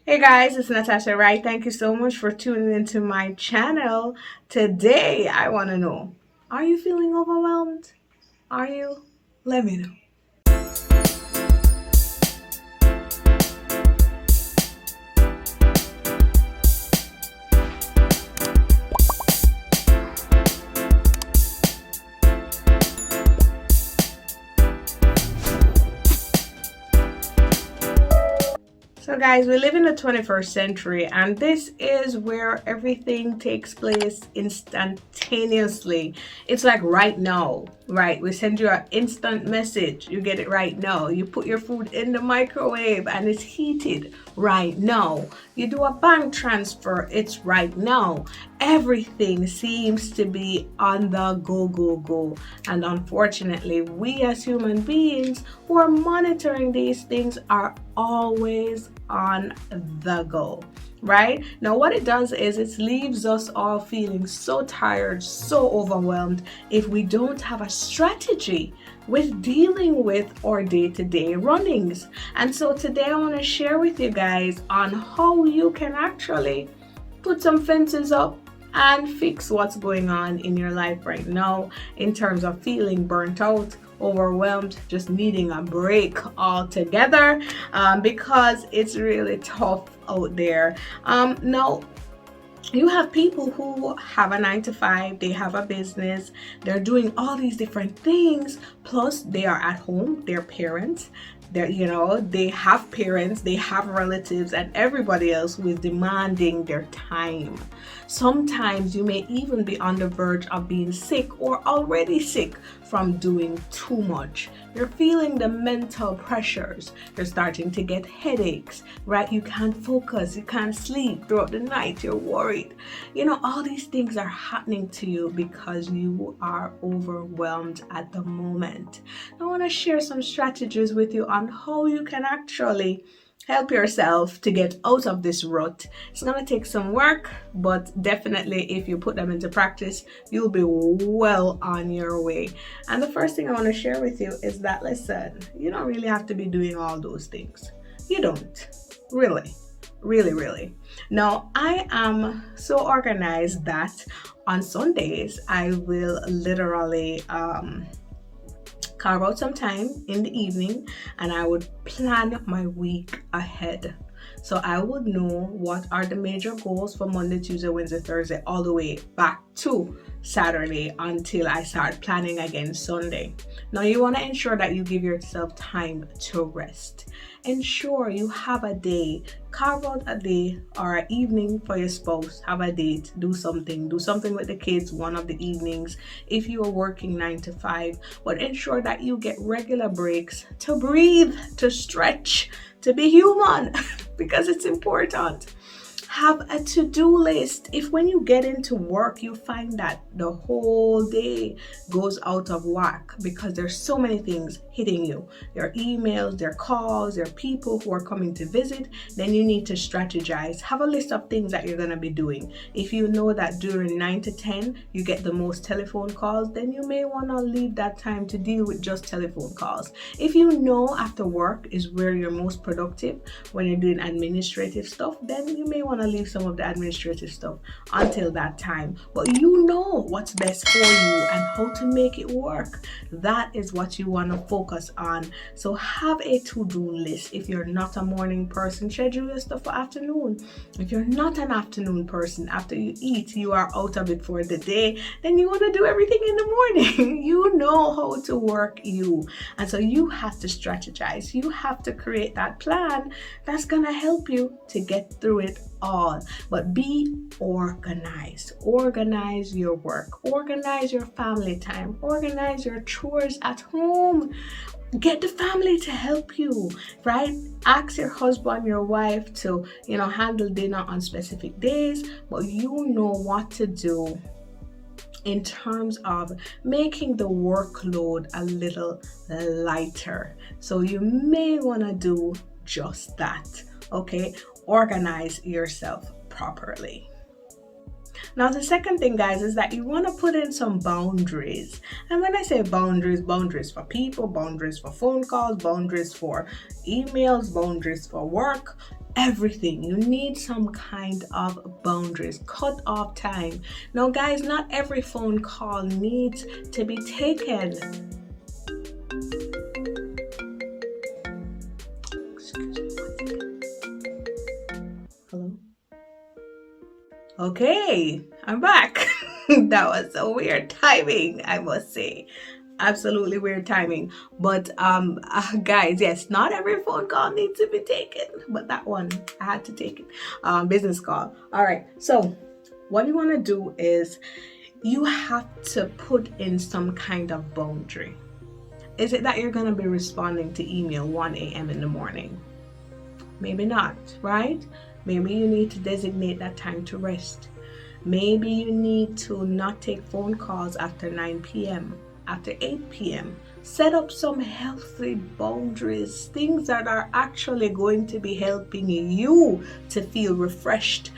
Hey guys, it's Natassiawright. Thank you so much for tuning into my channel. Today, I want to know, are you feeling overwhelmed? Are you? Let me know. So guys, we live in the 21st century and this is where everything takes place instantaneously. It's like right now, right? We send you an instant message, you get it right now. You put your food in the microwave and it's heated right now. You do a bank transfer, it's right now. Everything seems to be on the go. And unfortunately, we as human beings who are monitoring these things are always on the go. Right now, what it does is it leaves us all feeling so tired, so overwhelmed if we don't have a strategy with dealing with our day-to-day runnings. And so today I want to share with you guys on how you can actually put some fences up and fix what's going on in your life right now in terms of feeling burnt out, overwhelmed, just needing a break altogether, because it's really tough out there. Now, you have people who have a 9 to 5, they have a business, they're doing all these different things, plus they are at home, they're parents, they have parents, they have relatives, and everybody else who is demanding their time. Sometimes you may even be on the verge of being sick or already sick from doing too much. You're feeling the mental pressures. You're starting to get headaches, right? You can't focus, you can't sleep throughout the night, you're worried. All these things are happening to you because you are overwhelmed at the moment. I want to share some strategies with you on how you can actually help yourself to get out of this rut. It's going to take some work, but definitely if you put them into practice, you'll be well on your way. And the first thing I want to share with you is that, listen, you don't really have to be doing all those things. You don't. Really. Now, I am so organized that on Sundays, I will literally carve out some time in the evening and I would plan my week ahead. So I would know what are the major goals for Monday, Tuesday, Wednesday, Thursday, all the way back to Saturday until I start planning again Sunday. Now you want to ensure that you give yourself time to rest. Ensure you have a day, carve out a day or an evening for your spouse, have a date, do something with the kids one of the evenings if you are working 9 to 5, but ensure that you get regular breaks to breathe, to stretch, to be human because it's important. Have a to-do list. If when you get into work, you find that the whole day goes out of whack because there's so many things hitting you. There are emails, there are calls, there are people who are coming to visit, then you need to strategize. Have a list of things that you're going to be doing. If you know that during 9 to 10, you get the most telephone calls, then you may want to leave that time to deal with just telephone calls. If you know after work is where you're most productive when you're doing administrative stuff, then you may want to leave some of the administrative stuff until that time. But you know what's best for you and how to make it work. That is what you want to focus on. So have a to-do list. If you're not a morning person, schedule your stuff for afternoon. If you're not an afternoon person, after you eat, you are out of it for the day, then you want to do everything in the morning. You know how to work you. And so you have to strategize. You have to create that plan that's going to help you to get through it all. But be organized. Organize your work, organize your family time, organize your chores at home. Get the family to help you, right? Ask your husband, your wife to handle dinner on specific days, but you know what to do in terms of making the workload a little lighter. So you may want to do just that. Okay, organize yourself properly. Now, the second thing, guys, is that you want to put in some boundaries. And when I say boundaries, boundaries for people, boundaries for phone calls, boundaries for emails, boundaries for work, everything. You need some kind of boundaries. Cut off time. Now, guys, not every phone call needs to be taken. Excuse me 1 second. Hello? Okay, I'm back. That was a weird timing, I must say. Absolutely weird timing. But guys, yes, not every phone call needs to be taken, but that one I had to take it. Business call. All right, so what you want to do is you have to put in some kind of boundary. Is it that you're going to be responding to email 1 a.m. in the morning? Maybe not, right? Maybe you need to designate that time to rest. Maybe you need to not take phone calls after 9 p.m., after 8 p.m. Set up some healthy boundaries, things that are actually going to be helping you to feel refreshed,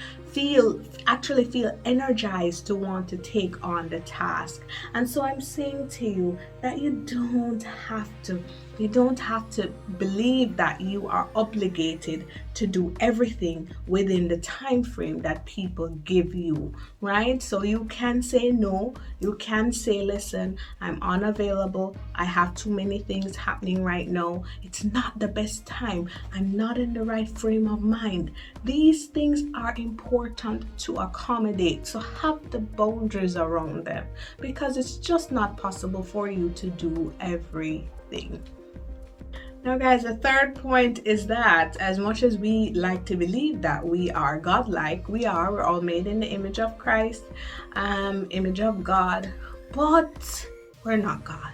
actually feel energized to want to take on the task. And so I'm saying to you that you don't have to believe that you are obligated to do everything within the time frame that people give you, right? So you can say no. You can say, listen, I'm unavailable. I have too many things happening right now. It's not the best time. I'm not in the right frame of mind. These things are important to accommodate. So have the boundaries around them, because it's just not possible for you to do everything. Now, guys, the third point is that as much as we like to believe that we are godlike, we're all made in the image of Christ, image of God, but we're not God.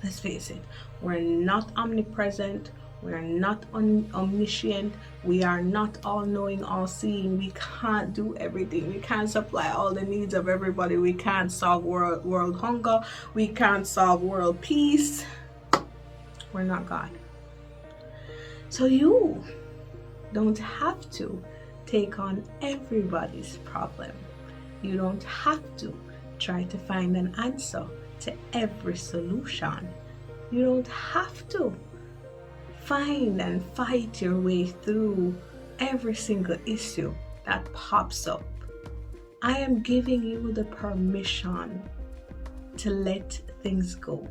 Let's face it. We're not omnipresent. We're not omniscient. We are not all-knowing, all-seeing. We can't do everything. We can't supply all the needs of everybody. We can't solve world hunger. We can't solve world peace. We're not God. So you don't have to take on everybody's problem. You don't have to try to find an answer to every solution. You don't have to find and fight your way through every single issue that pops up. I am giving you the permission to let things go.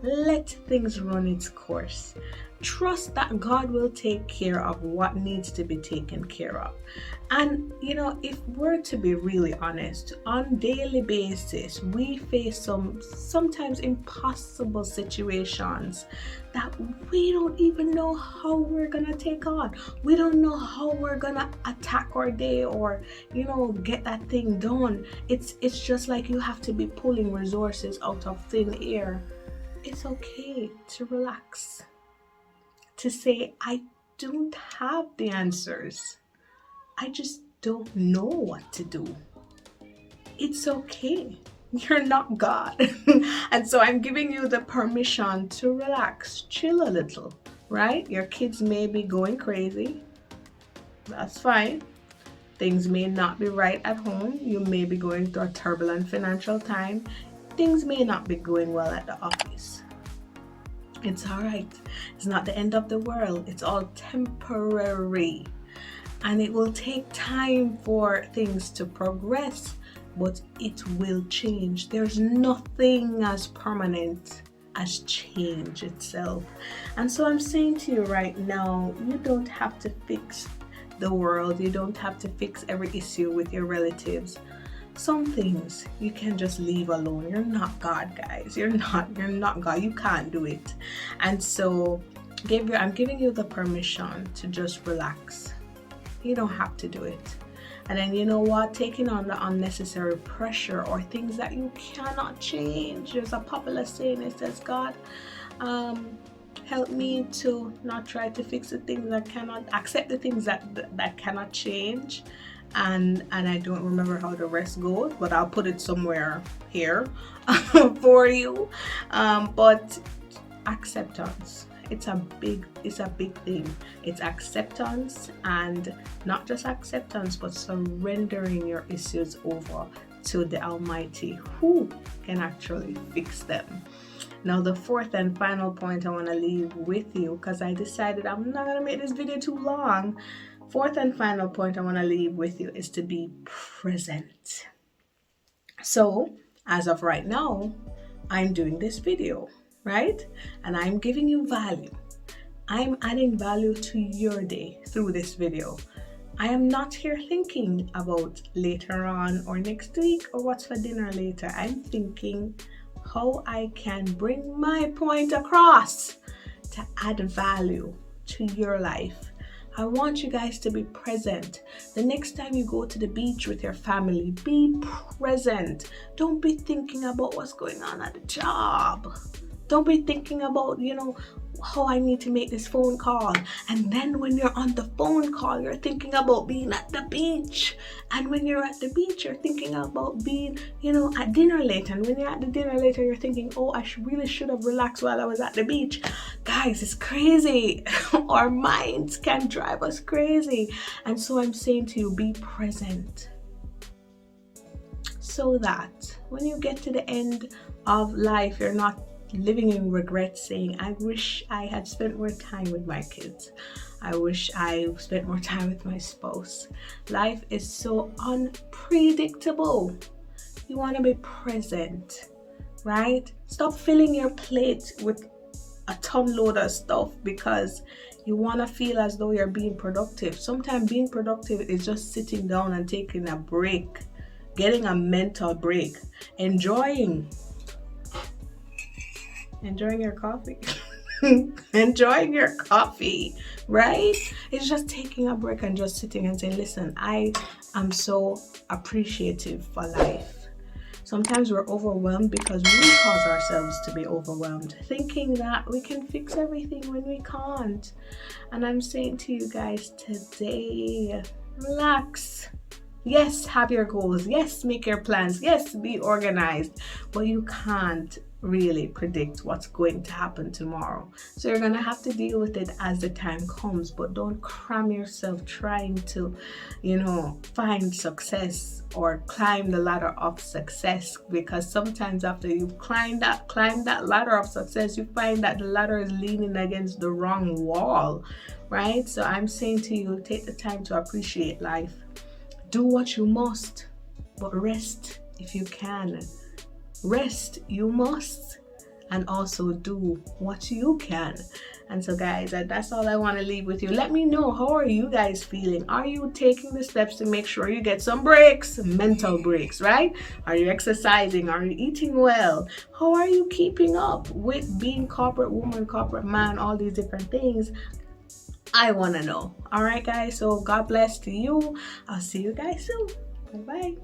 Let things run its course. Trust that God will take care of what needs to be taken care of. And if we're to be really honest, on daily basis, we face sometimes impossible situations that we don't even know how we're gonna take on. We don't know how we're gonna attack our day or get that thing done. It's just like you have to be pulling resources out of thin air. It's okay to relax, to say, I don't have the answers. I just don't know what to do. It's okay. You're not God. And so I'm giving you the permission to relax, chill a little, right? Your kids may be going crazy. That's fine. Things may not be right at home. You may be going through a turbulent financial time. Things may not be going well at the office. It's all right. It's not the end of the world. It's all temporary. And it will take time for things to progress, but it will change. There's nothing as permanent as change itself. And so I'm saying to you right now, you don't have to fix the world. You don't have to fix every issue with your relatives. Some things you can just leave alone. You're not God, guys. You're not God. You can't do it. And so I'm giving you the permission to just relax. You don't have to do it. And then you know what? Taking on the unnecessary pressure or things that you cannot change. There's a popular saying that says, God, help me to not try to fix the things that cannot, accept the things that cannot change. And I don't remember how the rest goes, but I'll put it somewhere here for you. But acceptance, it's a big thing. It's acceptance, and not just acceptance, but surrendering your issues over to the Almighty, who can actually fix them. Now, the fourth and final point I want to leave with you, because I decided I'm not going to make this video too long. Fourth and final point I want to leave with you is to be present. So, as of right now, I'm doing this video, right? And I'm giving you value. I'm adding value to your day through this video. I am not here thinking about later on or next week or what's for dinner later. I'm thinking how I can bring my point across to add value to your life. I want you guys to be present. The next time you go to the beach with your family, be present. Don't be thinking about what's going on at the job. Don't be thinking about, how I need to make this phone call. And then when you're on the phone call, you're thinking about being at the beach. And when you're at the beach, you're thinking about being, at dinner later. And when you're at the dinner later, you're thinking, oh, I really should have relaxed while I was at the beach. Guys, it's crazy. Our minds can drive us crazy. And so I'm saying to you, be present. So that when you get to the end of life, you're not living in regret saying, I wish I had spent more time with my kids. I wish I spent more time with my spouse. Life is so unpredictable. You want to be present, right? Stop filling your plate with a ton load of stuff because you want to feel as though you're being productive. Sometimes being productive is just sitting down and taking a break, getting a mental break, enjoying your coffee. Enjoying your coffee, right? It's just taking a break and just sitting and saying, listen, I am so appreciative for life. Sometimes we're overwhelmed because we cause ourselves to be overwhelmed, thinking that we can fix everything when we can't. And I'm saying to you guys today, relax. Yes, have your goals. Yes, make your plans. Yes, be organized. But you can't really predict what's going to happen tomorrow. So you're going to have to deal with it as the time comes. But don't cram yourself trying to, find success or climb the ladder of success. Because sometimes after you've climbed that ladder of success, you find that the ladder is leaning against the wrong wall, right? So I'm saying to you, take the time to appreciate life. Do what you must, but rest if you can. Rest you must, and also do what you can. And so guys, that's all I want to leave with you. Let me know, how are you guys feeling? Are you taking the steps to make sure you get some breaks, mental breaks, right? Are you exercising? Are you eating well? How are you keeping up with being corporate woman, corporate man, all these different things? I want to know. All right, guys. So God bless to you. I'll see you guys soon. Bye-bye.